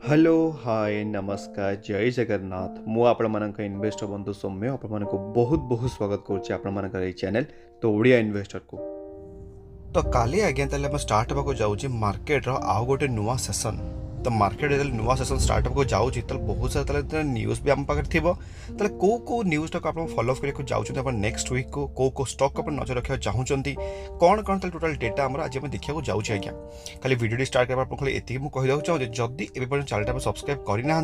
Hello hi नमस्कार जय जगन्नाथ मु आपण इन्वेस्टर बंधु सौम्य आपण बहुत बहुत स्वागत करुच्चे आपण चैनल तो ओडिया इन्वेस्टर को। तो काली आज्ञा ताले स्टार्ट होगा जाऊँ मार्केट आउ गोटे नुआ सेसन। तो मार्केट जो नुआ सेसन स्टार्ट होगा जाऊँ बहुत सारा न्यूज़ भी आम पाखे थी कौ कौ न्यूज़ टाक आप फॉलो करके जाऊँ नेक्स्ट वीक को कौ स्टॉक आप नजर रखा चाहूँगी कौन कौन टोटाल डेटा आज आम देखा जाऊँ आज्ञा खाली वीडियो स्टार्ट करने खाली ये कहीदेक चाहूँ जदि एवं चैनल सब्सक्राइब करना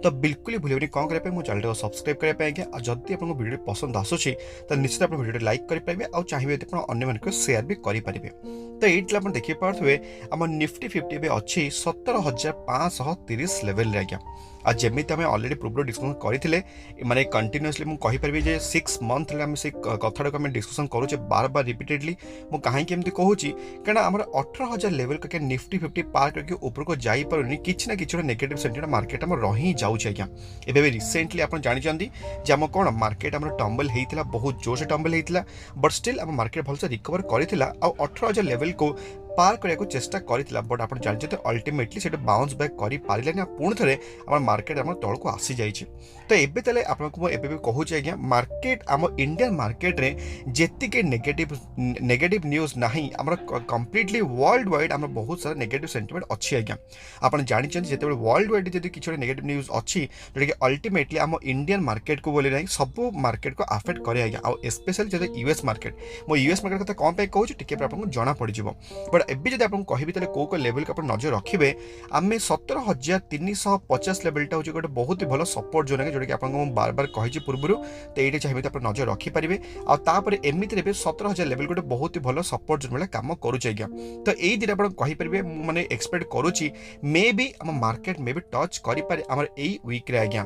तो बिल्कुल भूलें कौन करने चैनल को सब्सक्राइब करने आज्ञा जदि आपको वीडियो पसंद आसूसी तो निश्चित आप वीडियो लाइक करेंगे और चाहिए अन्य सेयार भी करेंगे। तो ये आप देखिए पारे आम निफ्टी 50 भी अच्छी 17,530 लेवल आज्ञा आज जमी आम अलरेडी पूर्व डिस्कसन करते माने कंटिन्यूअसली मुझे कहीपरि जे 6 मंथ से कथा को डिस्कसन करुचे बार बार रिपीटेडली मु कहीं कहूँ क्या आम 18,000 लेवल करके निफ्टी 50 पार करके ऊपर को जापारे किसी ना कि नेगेटिव सेंटिमेंट मार्केट आम रही जाऊँच आज्ञा एवं रिसेंटली आप जानते आम कौन मार्केट आम टम्बल होता बहुत जोर से टम्बल होता बट स्टिल आम मार्केट भलसे रिकवर करता 18,000 लेवल को पार करने को चेष्टा करथिला बट आप जानते अल्टीमेटली से बाउंस बैक कर पारे पुणी थे आम मार्केट आम तल को आसी जाइए। तो एबे तले आपको भी कहूँ आज्ञा मार्केट आम इंडियन मार्केट रे जेतिके नेगेटिव न्यूज़ नहीं आम कंप्लीटली वर्ल्ड वाइड आम बहुत सारा नेगेटिव सेंटिमेंट अच्छी आज्ञा आप जानते जिते वर्ल्ड वाइड जब किसी नेगेटिव न्यूज़ अच्छी जोटा कि अल्टीमेटली आम इंडियन मार्केट को बोले ना सब मार्केट को अफेक्ट करे आज्ञा और स्पेशली जो यूएस मार्केट मो यूएस मार्केट कथा कौन कहूँ टी आपको जना पड़ बट एबी जब आपको कहबी ताले कौ लेवल को नजर रखिए आम 17,350 लेवलटा हूँ गोटे बहुत ही भल सपोर्ट जोन है जोटा कि आपको बार बार कही पूर्व तो ये चाहिए तो आप नजर रखिपारे आपर एमती 17,000 लेवल गोटे बहुत ही भल सपोर्ट जोन भाई कम करुचे आज्ञा। तो यही दिन आप कहींपारे मैंने एक्सपेक्ट करुच्ची मे बी आम मार्केट मे बी टच करें आम यही वीक्रे आज्ञा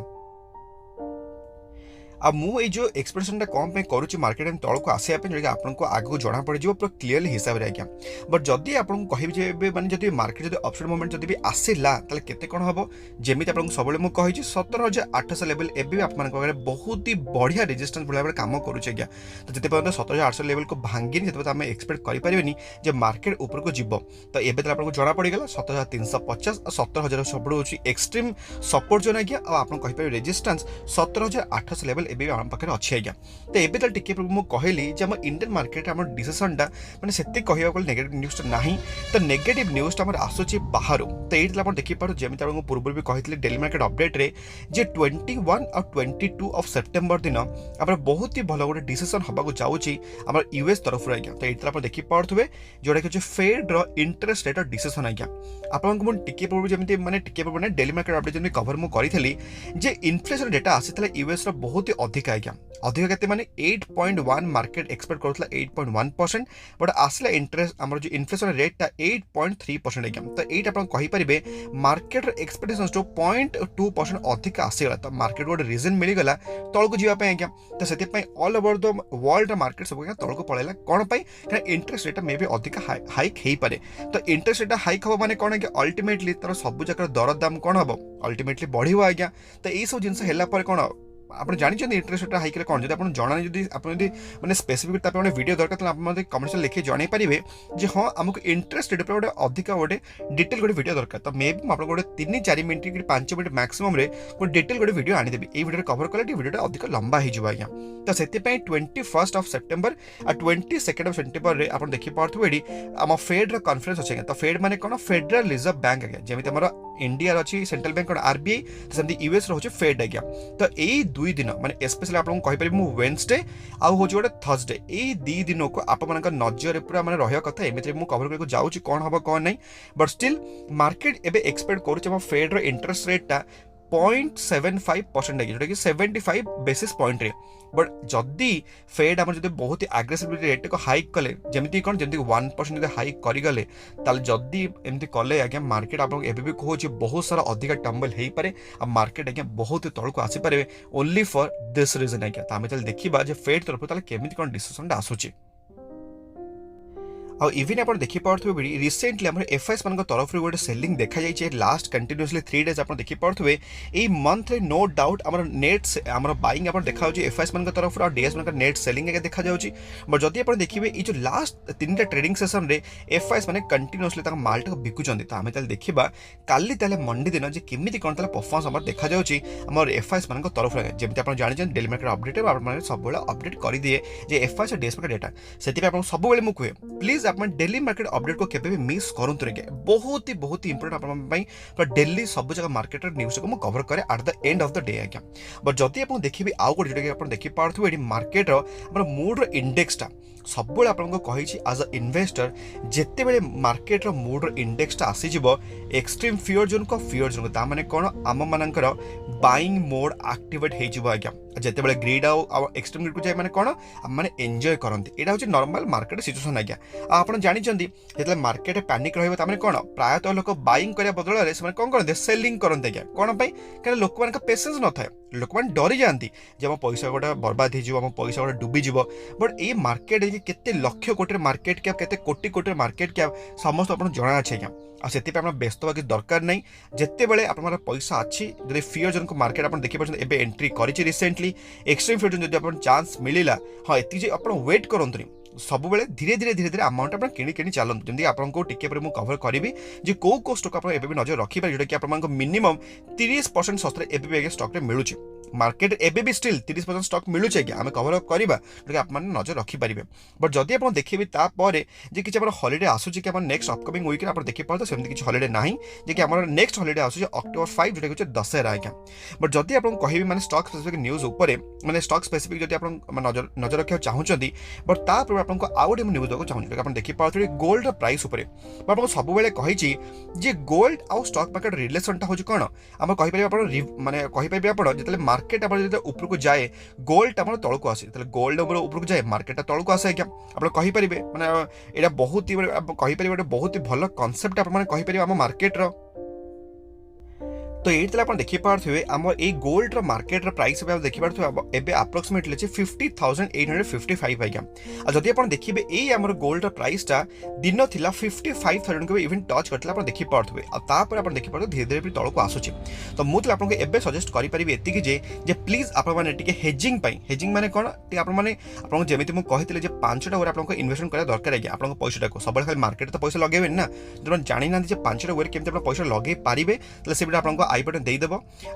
आ मु जो एक्सपेक्टेशन कौन पे करुच्ची मार्केट तल को आसापी जो आपको आगे जना पड़ पूरा क्लीयरली हिसाब से आज्ञा बट जदि आपको कहि माने जदि मार्केट जब अपसाइड मोमेंट जब भी आसला ताले केते कौन हम जमी आपको सब मुझे कही 17,800 लेवल एवं आप बहुत ही बढ़िया रेजिस्टेंस भाव कम करुचे आज्ञा। तो जिते पर्यटन 17,800 लेवल को भांगी जो आम एक्सपेक्ट करें जे मार्केट ऊपर को जीव तो ये आपको जना पड़गला 17,350 और 17,000 सब एक्सट्रीम सपोर्ट जोन आज्ञा आप कहीपर रेजिस्टेंस 17,800 लेवल एबे आम पाखे अच्छी आज्ञा। तो एबे तो टिके मुझे कहली जे आम इंडियन मार्केट आम डिसीजनटा मैंने से कहूँ नेगेटिव न्यूज़ नहीं तो नेगेटिव न्यूज़ आम आसूची बाहर। तो ये आप देखिपार जमी आपको पूर्व भी कही डेली मार्केट अपडेट रे जे 21 और 22 ऑफ सेप्टेम्बर दिन आम बहुत ही भल गोटे डिसीजन होगा जाऊँगी आम यूएस तरफ आज्ञा। तो ये आप देखिपे जोटा कि फेड इंटरेस्ट रेट डिसीजन आज्ञा आपको टिके पूर्व जमी मैंने टिके पूर्व डेली मार्केट अपडेट जमी कवर मुझे करी जे इन्फ्लेशन डेटा आसी यूएस बहुत ही अधिक आज्ञा अधिक के माने 8.1 मार्केट एक्सपेक्ट करूला 8.1% बट आसला इंटरेस्ट आम जो इन्फ्लेशन रेटा 8.3% आज्ञा। तो ये आप कहींपारे मार्केट एक्सपेक्टेशन जो 0.2% अधिक आसीगला तो मार्केट गोटे रिजन मिलगला तल को जावाई आज्ञा। तो से all over the world market सब तल को पड़ेगा कौन पाई इंटरेस्ट रेट मे भी अधिक हाइक हो पारे। तो इंटरेस्ट रेट हाइक हम माने कौन आज्ञा अल्टीमेटली तार सब जगह दर दाम कौन हम अल्टीमेटली बढ़िया आज्ञा। तो यही सब जिन है कौन आप जानते इंटरेस्ट रेट हाइक कौन जब आप जाना जब मैंने स्पेसिफिक गोटे वीडियो दरकार आप कमेंट लिखे जन पारे हाँ आमको इंटरेस्ट रेट गोटे अधिक गोटे डिटेल गोटे वीडियो दरकार। तो मे भी गोटे 3-4 मिनट कि 5 मिनट मैक्सिमम गोटे डिटेल गोटे वीडियो आनीदेवी ये वीडियो कवर कले वीडियो अधिक लंबा हो आज्ञा। तो से 21 ऑफ सेप्टेम्बर और 22 ऑफ सेप्टेम्बर आप देखिपे ये आम फेड कॉन्फ्रेंस अच्छे। तो फेड माने कौन फेडरल रिजर्व बैंक आज्ञा जमी आम इंडिया अच्छी सेंट्रल बैंक कौन आरबीआई सेमती यूएस रोचे फेड आज्ञा। तो यही 2 दिन माने स्पेशली आपको कहीपर वेडनेसडे आउ हूँ गोटे थर्सडे ये 2 दिन को आप नजर पूरा मैंने रहा कथा एमती मुझे कवर करके जाऊँगी कौन हम कौन नहीं बट स्टिल मार्केट एबे एक्सपेक्ट करुचे फेड इंटरेस्ट रेटा 0.75% जोटा कि 75 बेसिस पॉइंट रे बट जदि फेड आम जो बहुत ही आग्रेसिव रेट को हाइक कले जमी कौन जमी 1% हाइक करगले जदि एमती कले आज्ञा मार्केट आप भी कहूँ बहुत सारा अधिक टम्बल हो पारे मार्केट आज्ञा बहुत तल को आसीपारे ओनली फॉर दिस रीजन आज्ञा। तो आम देखा फेड तरफ केमी कौन डिसीजन आसूची ଆଉ ଇଭିନ୍ ଆପଣ ଦେଖିପାରୁଥିବେ ବି ରିସେଣ୍ଟଲି ଆମର ଏଫ୍ଆଇଏସ୍ ମାନଙ୍କ ତରଫରୁ ଗୋଟେ ସେଲିଂ ଦେଖାଯାଇଛି ଲାଷ୍ଟ କଣ୍ଟିନ୍ୟୁଅସଲି 3 ଡେଜ୍ ଆପଣ ଦେଖିପାରୁଥିବେ ଏଇ ମନ୍ଥରେ ନୋ ଡାଉଟ୍ ଆମର ନେଟ୍ ଆମର ବାଇଂ ଆପଣ ଦେଖାଯାଉଛି ଏଫ୍ଆଇଏସ୍ ମାନଙ୍କ ତରଫରୁ ଆଉ ଡିଏସ୍ ମାନଙ୍କ ନେଟ୍ ସେଲିଂ ଆଜ୍ଞା ଦେଖାଯାଉଛି। ବଟ୍ ଯଦି ଆପଣ ଦେଖିବେ ଏଇ ଯେଉଁ ଲାଷ୍ଟ 3ଟା ଟ୍ରେଡିଂ ସେସନରେ ଏଫ୍ଆଇଏସ୍ ମାନେ କଣ୍ଟିନ୍ୟୁଅସଲି ତାଙ୍କ ମାଲଟାକୁ ବିକୁଛନ୍ତି। ତ ଆମେ ତାହେଲେ ଦେଖିବା କାଲି ତାହେଲେ ମଣ୍ଡେ ଦିନ ଯେ କେମିତି କ'ଣ ତାହେଲେ ପରଫର୍ମାନ୍ସ ଆମର ଦେଖାଯାଉଛି ଆମର ଏଫ୍ଆଇଏସ୍ ମାନଙ୍କ ତରଫରୁ। ଯେମିତି ଆପଣ ଜାଣିଛନ୍ତି ଡେଲି ମାର୍କେଟ ଅପଡେଟ୍ ଆପଣମାନେ ସବୁବେଳେ ଅପଡେଟ୍ କରିଦିଏ ଯେ ଏଫ୍ଆଇଏସ୍ ଆଉ ଡିଏସ୍ ମାର୍କେଟ ଡେଟା। ସେଥିପାଇଁ ଆପଣଙ୍କୁ ସବୁବେଳେ ମୁଁ କୁହେ ପ୍ଲିଜ୍ ଆପଣ ଡେଲି ମାର୍କେଟ ଅପଡେଟ୍ को केबे भी मिस करंतु रे बहुत ही इंपोर्टेंट आपन पई पर डेली सब जगह मार्केट न्यूज को मु कवर करे at the end of the day आज्ञा। बट जदि आपन देखिबे आउ कोड जोटा कि आपन देखि पारथु एडी मार्केट रो हमर मूड रो इंडेक्स टा सब आपन को कहि छी एज अ इन्वेस्टर जेते बेले मार्केट रो मूड रो इंडेक्स टा आसी जिवो एक्सट्रीम फियर जोन को ता माने कोन आम मानकर बाइंग मोड एक्टिवेट हे जिवो आज्ञा। जेते बेले ग्रीड आ एक्सट्रीम ग्रीड को जाय माने कोन माने एन्जॉय करंती एटा होची नॉर्मल मार्केट सिचुएशन आज्ञा। आपन जानि चंदी जेते मार्केट पैनिक रहइबो ता माने कोन प्रायतः लोक बाइंग करिया बदल रे से कोन करते सेलिंग करंते आज्ञा। कोन पई कारण लोक मान का पेशेंस न थाए लोक मान डरी जानती जे हम पैसा गोटा बर्बाद हो हम पैसा गोटा डूबी जीव। बट ये मार्केट केते लक्ष कोटी मार्केट कैप केते कोटी कोटी मार्केट कैप समस्त आपन जणा अछि आज्ञा। आ सेति पे आपण व्यस्त होके दरकार नै जेते बेले आपन पैसा अछि जदि फियर जन को मार्केट आपन देखि परछन एबे एंट्री करिछि रिसेंटली एक्सट्रीम फियर जन जदि आपन चांस मिलिला हां एति जे आपन वेट करंतु सब बेले धीरे धीरे अमाउंट आप किणी चलते जमी आपको टिके पर कवर करी जे को स्टॉक आप नजर रखिपारे जोटा कि आप मिनिमम 30% सस्ते एवं स्टॉक मिलूँ मार्केट एबे भी स्टिल 30% स्टॉक मिलूँ आज्ञा आम कवर करवा जोटा आप नजर रखिपारे। बट जदि आप देखिए तापर जे कि हॉलिडे आसूँ कि नेक्स्ट अपकमिंग वीक आप देखिपारे सेमती किसी हॉलिडे ना कि आम नेक्स्ट हॉलिडे आसूँ अक्टोबर 5 जोटा कि दशहरा आज्ञा। बट जदि आप कहि मैंने स्टॉक स्पेसिफिक न्यूज उपर मैंने स्टॉक स्पेसिफिक जब आप नजर रखा चाहते बट तापर आपको आउ गोटे न्यूज देवाक चाहूँगी आप देखिए गोल्ड प्राइस उपर आपको सब कही जे गोल्ड आउ स्टॉक मार्केट रिलेशनटा हूँ कौन आम कहीपर माने कहीपर आप जो मार्केट उपरको जाए गोल्ड आम तौक आसे गोल्ड उपरको जाए मार्केट तौक आसे आज्ञा। आप कहीपर मैंने यहाँ बहुत ही कहीपर गोटे बहुत ही भल कनसेप्ट आपपर आम मार्केट तो ये आप देखिपे आम ये गोल्ड मार्केट प्राइस देखिपे एबे अप्रोक्सीमेटली 50,855 आज्ञा। जदि आप देखिए ये आम गोल्ड प्राइसटा दिन थिला 55,000 को इवन टच करते आप देखिपे तापर आप देखिपे धीरे धीरे तौक आसूँ। तो मुझे आपको एबे सजेस्ट करी एति जे प्लीज आपने हेजिंग हेजिंग माने कौन आपको जमी मुझे कहते 5टा वे आपको इन्वेस्टमेंट करा दरकार आज्ञा। आप पैसा को सब खाली मार्केट तो पैसा लगे ना जो जानी ना 5टा वे केमती पैसा लगे पारे से आपको आई बटन देदेव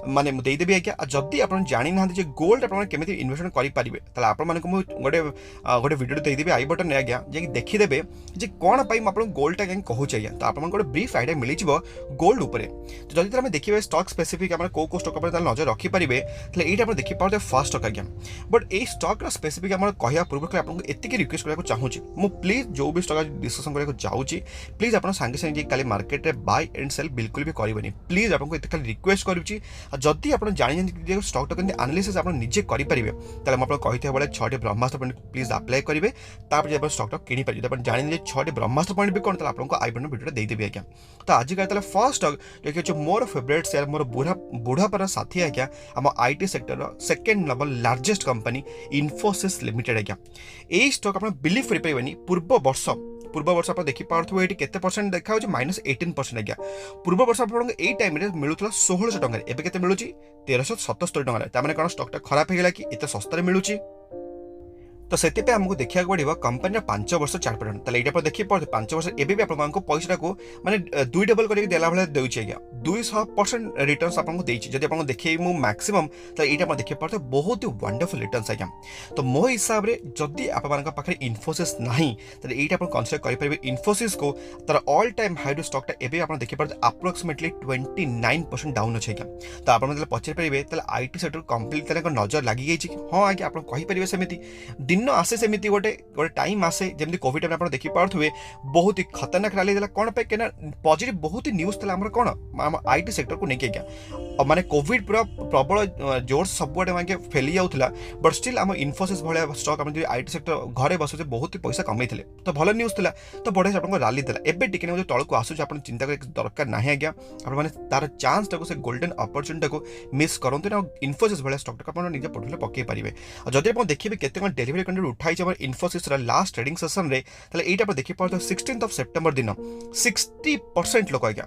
माने देदेवी आज्ञा। जदि आप जानी ना गोल्ड आप इन्वेस्टमेंट करेंगे आपको गोटे गोटे वीडियो देदेवी आई बटन आज्ञा जे देखीदे जे कौन पाई आप गोल्डटा कहीं कहूँ आज्ञा। तो आपको गोटे ब्रीफ आइडिया मिल गोल्ड उपर। तो जब देखिए स्टॉक स्पेसिफिक को स्टॉक नजर रखिपारे ये आप देखिए फर्स्ट स्टॉक आज्ञा। बट ये स्टॉक स्पेसिफिक कह पूर्व आपको एति रिक्वेस्ट करने चाहूँगी मु प्लीज जो भी स्टॉक डिस्कसन करने जाऊँगी प्लीज आप सागे सागे काली मार्केट में बाय एंड सेल बिल्कुल भी करेंगे प्लीज आपको ये खाली रिक्वेस्ट करुच्ची। जदि आप जानी स्टॉक के एनालिसिस आप निजे करेंगे तो मुझे कही भाई 6टी ब्रह्मास्त्र पॉइंट प्लीज अप्लाई करेंगे तापर स्टॉक कि पारे जब जानी 6टी ब्रह्मास्त्र पॉइंट भी कौन तो आपको आई बटन वीडियो देदेवी आज्ञा। तो आज का फर्स्ट स्टॉक जो मोर फेवरेट शेयर मोर बुढ़ापार साथी आज्ञा आम IT sector second level largest company Infosys limited आज्ञा। ये स्टॉक आप बिलीव करें पूर्व वर्ष आप देखिपे ये केते परसेंट देखा -18% आज्ञा। पूर्व वर्ष आपको यही टाइम मिलूला 1600 टंका एबे केते मिलूची 1377 टंका तामाने कोन स्टॉकटा खराब हो गला कि एते सस्ता मिलूची। तो से आमको देखा पड़ो कंपनी 5 वर्ष चार्ट पैटर्न तो ये देखिए 5 वर्ष एवं भी आपको पैसा को माने 2 डबल करके देला भाई देउछि आज्ञा 200% रिटर्न्स आपको देछि। जदि आपको देखिए मु मैक्सिमम तो ये देखिए पारे बहुत ही वंडरफुल रिटर्न्स आज्ञा। तो मो हिसाब से जदि आप पाखे इन्फोसिस नहीं तो ये आप कनसीडर करेंगे इन्फोसिस को तार ऑल टाइम हाई टू स्टॉकटा एबे आप देखिए अप्रोक्सीमेटली 29% डाउन अच्छे आज्ञा। तो आप पचारि पारे आईटी सेक्टर कम्प्लीट नजर लगी जाइए हाँ आज्ञा आप कहींपारे सेमती दिन आसे सेमती गोटे टाइम आसे जमी कोविड टाइम आप देखिपे बहुत ही खतरनाक रैली देला कौन पे केना पॉजिटिव बहुत ही न्यूज था कौन आम आईटी सेक्टर को लेकिन आज्ञा माने कोविड पूरा प्रबल जोर सबुआडे आगे फेली जाऊला बट स्टिल आम इनफोसिस भाया स्टक आम आईटी सेक्टर घरे बसुचे बहुत ही पैसा कमाई तो भल न्यूज था तो बढ़िया आपको राली देला एबे टिके जो तल को आसूँ आप चिंता कर दरकार ना आज्ञा आपने तार चान्स टाक से गोल्डन अपरच्युनिटी को मिस करते ना इनफोसिस भाया स्टक आप निजे पोर्टफोलियो पकई पारे जब आप देखिए केते डेलीवरी कंटेंट उठाई आम इनफोसिस लास्ट ट्रेडिंग सेसन में ये देखिए 16 सेप्टेम्बर दिन 60% लोक आज्ञा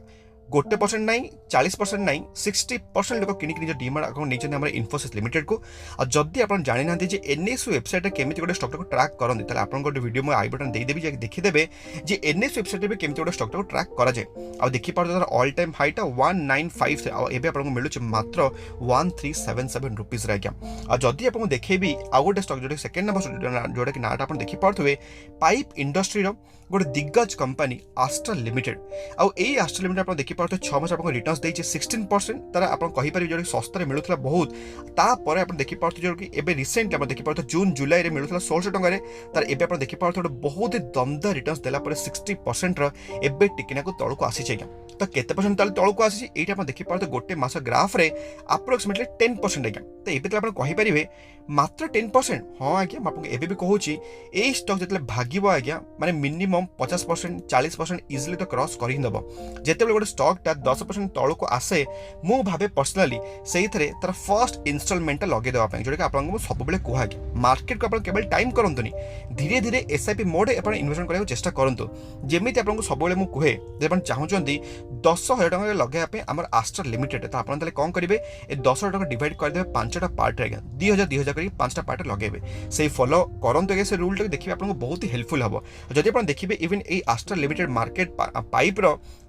1% नहीं 40% नहीं 60% लोग किनिक निज डीमार्ट अकाउंट नहीं आम इनफोसिस लिमिटेड को और जदि आप जानी ना एनएसयू वेबसाइट केमी गोटे स्टक को ट्रैक करते आप गोटे वीडियो मैं आई बटन देदेवी देखीदेवे जे एनएसयू वेबसाइट में केमी गोटे स्टक को ट्रैक कराए आ देखिए तार ऑल टाइम हाईटा 195 एवं आपको मिलूँ मात्र 1377 रुपीज आज्ञा आ जदि आपको देखेबी आ गोटे स्टक जो सेकेंड नंबर जोटा कि नाटा आप देखिपे पाइप इंडस्ट्री गोटे दिग्गज कंपनी आस्ट्रल लिमिटेड आई आस्ट्रल लिमिटेड आप देखिए 6 मास आपको रिटर्न्स देइछे 16% तार आप कहिपारि जो सस्तारे मिलुथला बहुत तापर आप देखिए जो कि एबे रिसेंटली आप देखिए जून जुलाई रे मिलुथला 1600 टंका तार एबे आप देखिए गोटे बहुत ही दमदार रिटर्न्स देला पर 60% रो एबे टिकिना को तळको आसी छैगा तो केते परसेंट ताले तळको आसी एटा आप देखिए गोटे मास ग्राफ रे अप्रोक्सीमेटली 10% आज्ञा तो एबे तो आप कहिपारिबे मात्र 10% हाँ आज्ञा मैं आपको एबे भी कहूची ए स्टॉक जतले भागिबो आज्ञा माने मिनिमम 50% 40% इजिली तो क्रॉस कर ही दब जेते गोटे स्टॉक 10% तौक आसे मु भावे पर्सनाली से तार फर्स्ट इनस्टॉलमेंट लगे देवाई जोटा कि आपको सब कह मार्केट को केवल टाइम करतुनि धीरे धीरे एसआईपी मोड इन्वेस्टमेंट करने चेष्टा करूँ जमी आपको सब मुझे जब चाहते 10,000 टका लगे आम आस्ट्रल लिमिटेड तो आपने कौन करेंगे 10,000 टका डिवाइड करदे 5टा पार्ट आज्ञा 2000 कर 5टा पार्ट लगे से फॉलो करते से रूल टाक देखिए आपको बहुत ही हेल्पफुल हम जब आप देखिए इवन ये astral limited market pipe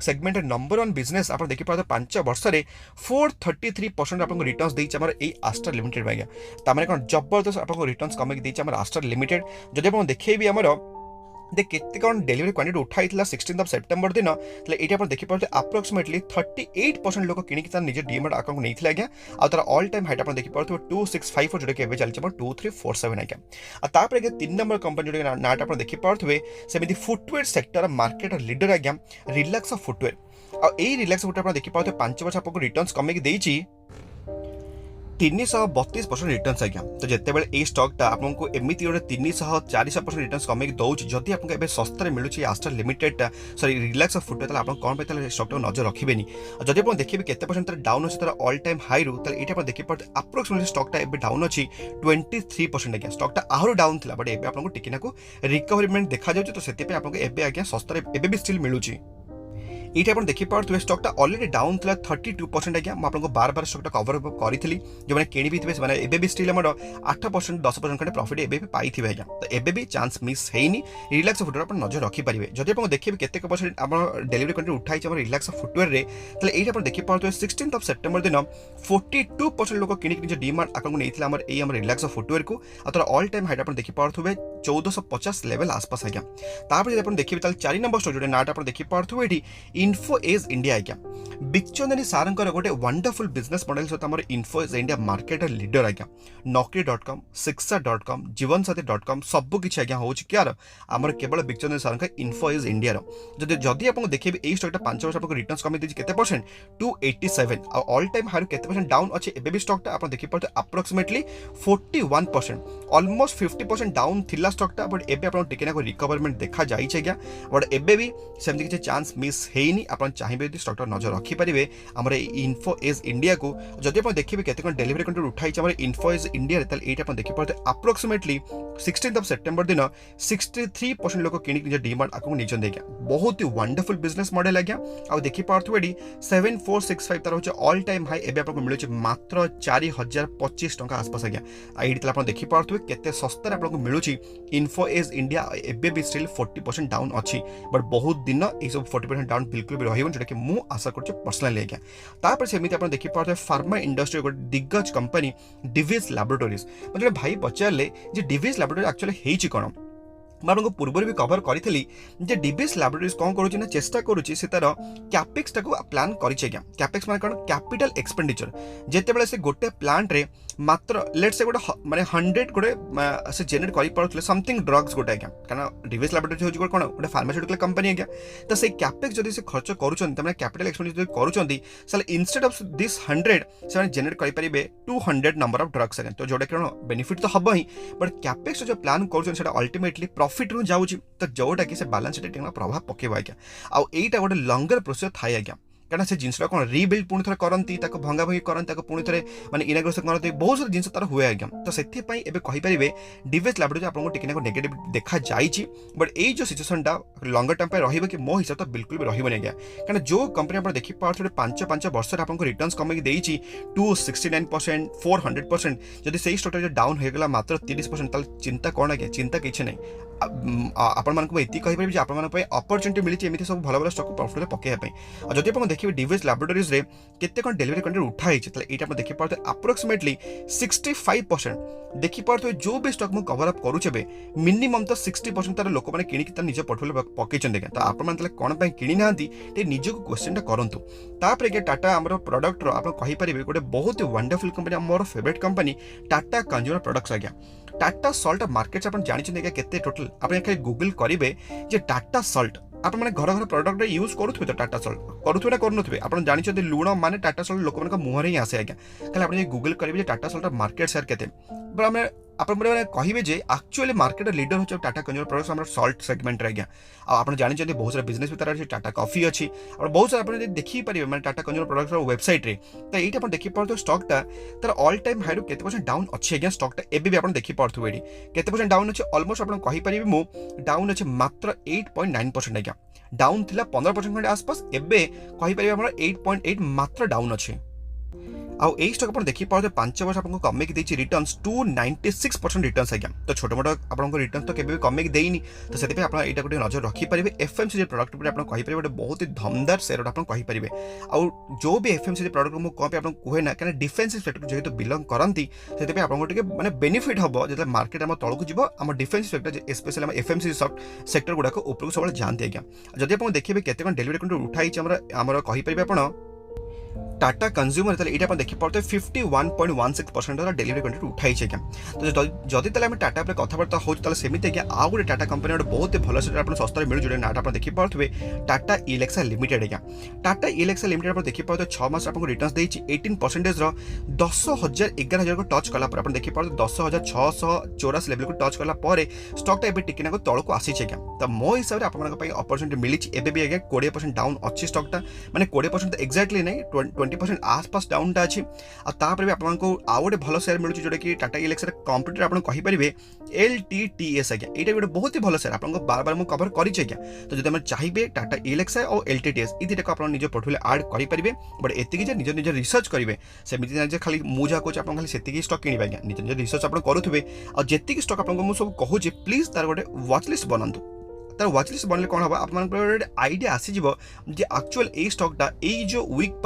segment number 1 business आप देखिए 5 वर्ष में 433% आपको रिटर्न्स देइछ हमर ए आस्ट्रल लिमिटेड आज्ञा तामाने कोन जबरदस्त आपको रिटर्न्स कमेक देइछ हमर आस्ट्रल लिमिटेड जदि आप देखिए भी हमर देख केते कौन डेलीवरी क्वांटिटी उठाई 16 सेप्टेम्बर दिन ये आप देखिए अप्रोक्सीमेटली 38% लोग किणिक निज डीमार्ट अकाउंट नहीं आज्ञा आ तार ऑल टाइम हाइट आप देखिए 2654 जोटा कि चलती 2347 आज्ञा तापर 3 नंबर कंपनी जो नाट आप देखिए पारे सेमती फुटवेयर सेक्टर मार्केट लीडर आज्ञा रिलैक्स फुटवेयर आ रिलैक्स फुटवेयर आप देखिए 5 वर्ष आपको रिटर्न्स कमेक देइछि 332% रिटर्न्स आज्ञा तो जितेबाला ये स्टॉकटा आपको एमती गोटे 300-400% रिटर्न्स कमेक दौर जदि आपको सस्तार मिलूँ astral limited sorry relax footwear आप कौन पे स्टॉक नजर रखिए जब आप देखिए केते परसेंट डाउन अच्छे तार ऑल टाइम हाई रू ये आप देखिए अप्रोक्सीमेटली स्टॉकटा डाउन अच्छी 23% आज्ञा स्टॉकटा आहरी डाउन था बट एबे आपको टिके रिकवरीमेंट देखा जाए तो से आपको एबे आज्ञा सस्तार एबे भी स्टिल मिलूँ ये आप देखिए पारे स्टॉकटा ऑलरेडी डाउन था 32% आज्ञा मुझे बार बार स्टॉकटा कवर करी जो मैंने किणी भी थे एबे भी स्टिल 8% 10% खंडे प्रॉफिट एबे भी पाई आज्ञा तो एबे भी चांस मिस हैनी रिलैक्स फुटवेयर आप नजर रखिपारे जब आप देखिए केते परसेंट आप डेलीवरी कंटेंट उठाई आम रिलैक्स फुटवेयर रे तो ये आप देखिए पारे 16 सेप्टेम्बर दिन 42% लोग किणिक निज डीमार्ट अकाउंट नहीं आम रिलैक्स फुटवेयर को तार ऑल टाइम हाइट आप देखिए पारे 1450 लेवल आसपास आज्ञा तापर आप देखिए 4 नंबर स्टॉक जो नाट आप देखिए पारे इन्फो एज इंडिया आज्ञा बिचंदनी सार गोटे वंडरफुल बिजनेस मॉडल सहित आम Info Edge India market leader आज्ञा नौकरी.com शिक्षा.com जीवनसाथी.com सबकि आज्ञा हूँ क्या आमर केवल बिचंदनी सार इन्फो एज इंडिया जदि आप देखिए ये स्टॉकटा 5 वर्ष आपको रिटर्न्स कमी देती केते परसेंट 287 ऑल टाइम हाई केते परसेंट डाउन अच्छे एबे भी स्टॉकटा आप देखिए पारे अप्रोक्सीमेटली 41% ऑलमोस्ट 50% डाउन थिला स्टॉकटा बट एबे आप टिके रिकवरमेंट देखा जाइए आज्ञा बट एबे भी सेमती किसी चांस मिस हैनी आप चाहिए यदि स्टॉकटा नजर रखिपारे आम इन्फो एज इंडिया को जब आप देखिए केते डेलीवरी कंटेंट उठाई आम इन्फो एज इंडिया ये आप देखिए पारे अप्रोक्सीमेटली 16 सेप्टेम्बर दिन 63% लोग किणिक निज डीमार्ट अकाउंट नहीं आज्ञा बहुत ही वंडरफुल बिजनेस मॉडल आज्ञा आ देखिए पारे 7465 तार होचे ऑल टाइम हाई एबे आपको मिलूँ मात्र 4025 टंका आसपास आज्ञा ये आप देखिए पारे केते सस्तार आपको मिलूँ इन्फो एज इंडिया एबे भी स्टिल 40% डाउन अच्छी बट बहुत दिन ये सब 40% डाउन बिल्कुल भी रही जोटा कि मुझे आशा कर पर्सनाली आज्ञा तापर सेमती आप देखिए पारे फार्मा इंडस्ट्री गोटे दिग्गज कंपनी डिविज लैबोरेटरीज मतलब भाई पचारे डिविज लैबोरेटरी एक्चुअली कौन मैं आपको पूर्व भी कवर करी डीबीएस लैबोरेटरीज कौन करुच्ची ना चेष्टा करुच्ची से तार कैपेक्स प्लान करिछि आज्ञा कैपेक्स माने कौन कैपिटल एक्सपेंडिचर जेतेबेले से गोटे प्लांट रे मात्र लेट से गोटे माने 100 गोटे से जेनेरेट करि पड़थले समथिंग ड्रग्स गोटे आज्ञा कारण डीबीएस लैबोरेटरी होछि कोन गोटे फार्मास्यूटिकल कंपनी आज्ञा तो से कैपेक्स जदि से खर्च करूछन तमने कैपिटल एक्सपेंडिचर जदि करूछन सले इंस्टेड ऑफ दिस 100 से जेनेरेट करि परिबे 200 नंबर ऑफ ड्रग्स आज्ञा तो जोडे कोन बेनिफिट तो हबो ही बट कैपेक्स जो प्लान करूछन सेटा अल्टीमेटली प्रॉफिट रु जाउछि तो जोटा कि से बैलेंस शीट प्रभाव पकेब आज्ञा आउ एटा गोटे लंगर प्रोसेस थाए आज्ञा कारण से जिनस कौन रिबिल्ड पुणी थे करती भंगा भंगी करती पुणी थे माने इनाग्रेशन करती बहुत सारा जिन तार हुए आज्ञा तो से कहींपारे डीबीएस लैबोरेटरी आपको टिके नेगेटिव देखा जाइए बट ये जो सिचुएसनटा लंगर टाइम रही कि मो हिसाब तो बिल्कुल भी रही आज्ञा कारण जो कंपनी आप देखी पारे 5 वर्ष आपको रिटर्न्स कमेकी देती 269% 400% जदि से स्टॉक डाउन होगा मात्र 30% चिंता कौन आज्ञा चिंता किसी ना आपण मानक ये कहीपर आप अपरच्युनिटी मिली एमती सब भल भल स्टॉक प्रॉफिट पकेवाई और जब आप देखिए डीबीएस लैबोरेटरीज रे केते कौन डेलीवरी कंटेंट उठाई ये देखी पारे अप्रोक्सीमेटली 65% देखी पारे जो भी स्टॉक मुझे कवर अप करुचे मिनिमम तो 60% तार लोक मैंने किणिक निज पोर्टफोलियो पकईन तो आप कौन किणी ना निजक क्वेश्चन करूँ तापर टाटा आम प्रोडक्ट आप कहीपर गोटे बहुत wonderful company more favourite company Tata consumer products आज्ञा टाटा सल्ट मार्केट आप जानते केते टोटल आप खाली गूगल करेंगे जे टाटा सल्ट आप मैंने घर घर प्रोडक्ट यूज करुवे तो टाटा सल्ट करुवे ना करुवे आप जानते लुण माने टाटा सल्ट लोक मुहर ही आसे आज्ञा खाली आप गूगल करेंगे टाटा सल्ट मार्केट शेयर केते आप कहे जे एक्चुअली मार्केट लीडर हो टाटा कंज्यूमर प्रोडक्ट्स आम सल्ट सेगमेंट आज्ञा आप जानते बहुत सारा बिजनेस भी तरह टाटा कॉफी अच्छी और बहुत सारा आप देखिए मैंने टाटा कंज्यूमर प्रोडक्ट्स वेबसाइट रे तो ये आप देखी पारे स्टॉकटा तार ऑल टाइम हाई केते परसेंट डाउन अच्छी आज्ञा स्टॉकटा एबे भी आप देखी पारे ये केते परसेंट डाउन अच्छे ऑलमोस्ट आप कहीपर मु डाउन अच्छे मात्र 8.9% आज्ञा डाउन थिला 15% खंडे आसपास एबे कहीपर आप 8.8 मात्र डाउन अच्छे आउ ए स्टॉक आप देखी पारे 5 वर्ष आपको कमेकी देछि रिटर्न्स 296% रिटर्न्स आज्ञा तो छोट मोट आपको रिटर्न्स तो केबे कमेकी देइनी तो सेते आप एटा गोटे नजर रखी पारे एफएमसीजी प्रोडक्ट पर आप कहि पारे बहुत ही धमदार शेयर आप कहि पारे आउ जो भी एफएमसीजी प्रोडक्ट मु कम पे आपको कहे ना कारण डिफेंसिव सेक्टर जेहेतु बिलोंग करती सेते आपको टिके माने बेनिफिट हबो जते मार्केट हम तळकु जिवो हम डिफेंस सेक्टर स्पेशली हम एफएमसीजी सेक्टर गुडा को ऊपर सब जानते आज्ञा जदि आप देखिए केते कोन डेलीवरी कंट्रोल उठाई हमर कहि पारे आपण टाटा कंज्यूमर ये देखी पारे 51.16% डेलीवरी कंटेंट उठाई आज्ञा तो जदि टाटा पर कथबार्ता होमती आज्ञा आउ गोटे टाटा कंपनी गोटे बहुत भल से सस्तार मिलू जो नाटा आप देखी पारे टाटा इलेक्सा लिमिटेड आज्ञा टाटा इलेक्सा लिमिटेड आप देखी पारे 6 मास आपको रिटर्न्स देती 18% 10,000-11,000 को टच कला आप देखी पारे 10,684 लेवल को टच कला स्टॉकटा एबे टिके ना तौक आसी आज्ञा तो मो हिसाब से आप अपरच्युनिटी मिली एबे भी आज्ञा 20% डाउन अच्छी स्टॉकटा माने 20% तो एक्जाक्टली नहीं 20% आसपास डाउनटा अच्छी आपर भी आपको आउ गोटे भल शेयर मिलूँ जोटा कि टाटा इलेक्सा कंप्यूटर आप कहींपारे LTTS आज्ञा ये गोटे बहुत ही भल शेयर आपको बार बार मुझे कवर करी आज्ञा तो जब चाहिए टाटा इलेक्सा और LTTS ये दुटा को आप निज पोर्टफोलियो आड करेंगे बट एति निज निज रिसर्च करेंगे सेमती खाली मुझे कहे आप खाली से स्टॉक किणवे आज्ञा निज निज रिसर्च आप करुवे और जी स्टॉक आपको सब कहूँ प्लीज तार गोटे वाच लिस्ट बनातु तार वाच लिस्ट बनले कौन हम आप आइडिया आसीज एक्चुअल ए स्टॉकटा ये जो वीक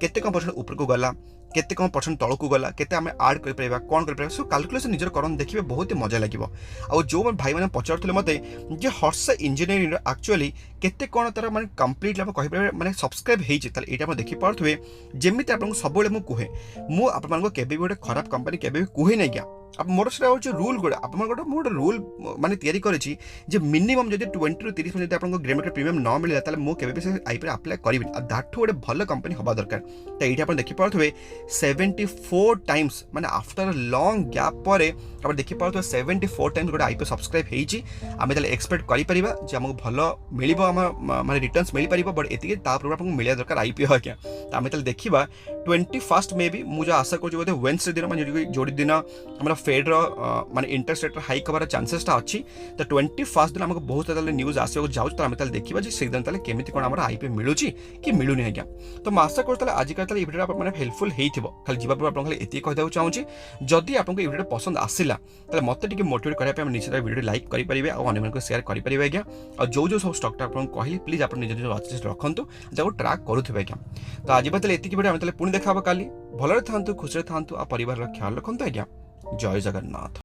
केते कम परसेंट ऊपर को गला केते कम परसेंट तौक को गला केते आम आड कर कौन कर सब कैलकुलेशन निजर करन देखिए बहुत ही मजा लगे आ जो भाई मैंने पचार मत जे हर्ष इंजीनियरिंग एक्चुअली केते कौन तार माने कंप्लीटली आप कहि माने सब्सक्राइब होइछि ताले एटा आप देखि पारथुवे जेमिति आपन सब बेले मु कहे मु आप मानको केबे गोटे खराब कंपनी केबे कहे नै गया अब मोर से हूँ रूल गुड़ा आप गोटे रूल माने तैयारी करेछि जे मिनिमम जदि 20 ରୁ 30% जदि आपको ग्रेमेटर प्रीमियम न मिले ताले मु केबे से आईपी अप्लाई करिबिन आ दाठु गोटे भल कंपनी हबा दरकार तो ये आप देखि पारथुवे 74 टाइम्स माने आफ्टर लॉन्ग गैप पर आप देखि पारथुवे 74 टाइम्स गोटे आईपी सब्सक्राइब हेछि आमे ताले एक्सपेक्ट करि परिबा जे हमको भल मिलिबो हम माने रिटर्न्स मिल परिबो बट एतिके ता पूर्व आपको मिलिया दरकार आईपीओ आज्ञा तो आमे ताले देखिबा 21 मे भी मुझे आशा करूँ बोधे वेडनेसडे दिन माने जोड़ी दिन हमर फेड माने इंटरेस्ट रेट हाइक हबार चांसेसटा अच्छी तो 21 दिन हमको बहुत ज़्यादा न्यूज आसक जाऊँ तो आम देखा से दिन ताले केमिति कोन हमर आईपी मिलूची कि मिलूनी आज्ञा तो मैं आशा करूँ आजिकल ताले वीडियो आप माने हेल्पफुल हेइथिबो खाली जीवा पर आपन खाली एति कहि देउ चाहूची जदि आपको ये वीडियो पसंद आसिला ताले मते टिके मोटिवेट करिया पे हम निश्चित वीडियो लाइक करि परिबे और अन्य को शेयर करि परिबे आज्ञा और जो सब स्टॉकटा आपन कहली प्लीज आप निज निज वाच लिस्ट रखंतु जाको ट्रैक करूथिबे आज्ञा तो आज बात एति वीडियो हम ताले पुणी देखा काली भलरे थांतु खुशी थांतु आ परिवार ख्याल रखंतु आज्ञा जय जगन्नाथ।